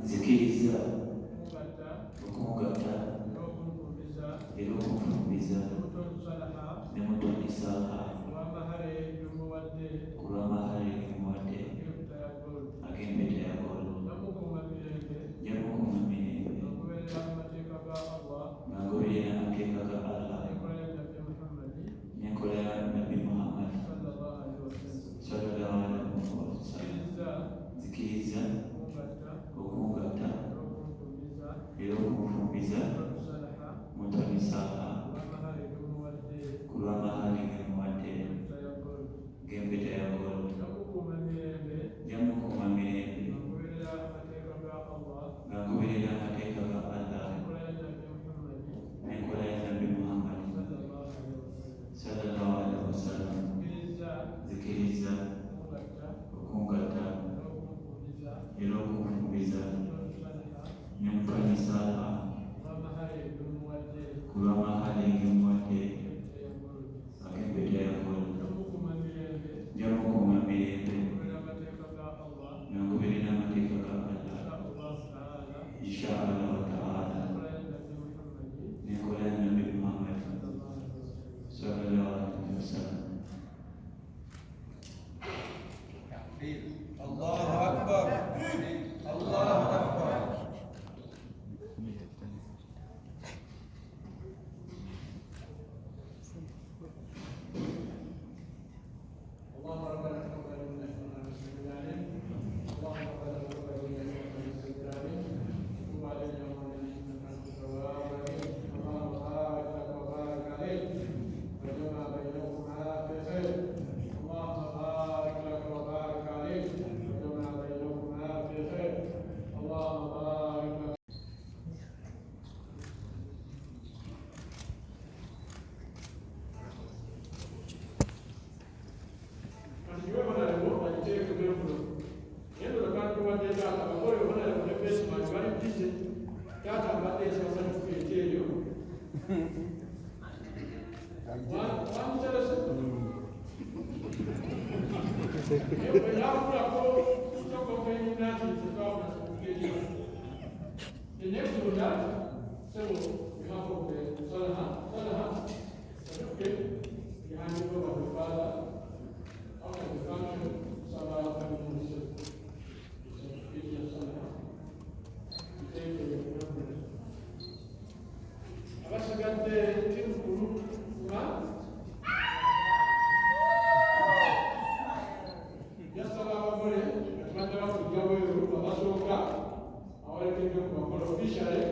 Zikiriza okumugatta era okunfumbiza ne Mutoni Saaha ku lw'amahale gemuwadde ag'empeta ya goolo. Jamukuuma mirembe nga ngoberera amateeka ga Allah n'enkola ya Nabbi Muhammad sallallahu alaihi wasallam. Zikiriza okumugatta era okunfumbiza Mutoni Saaha ku lw'amahale gemuwadde g'empeta ya goolo. Jamukuuma mirembe nga ngoberera amateeka ga Allah n'enkola ya Nabbi Muhammad sallallahu alaihi wasallam. Zikiriza okumugatta era okunfumbiza ne Mutoni Saaha ku lw'amahale gemuwadde ag'empeta ya goolo. Jamukuuma mirembe nga ngoberera amateeka ga Allah insha Allah ta'ala n'enkola ya Nabbi Muhammad sallallahu alaihi wasallam. Allahu Akbar. Allahu Akbar. The next to that, so we have the Salaha, certificate behind the of the father, after the function, Salah family minister, certificate of Salaha. We take the remembrance. Abasagate Tim Kuru, officially,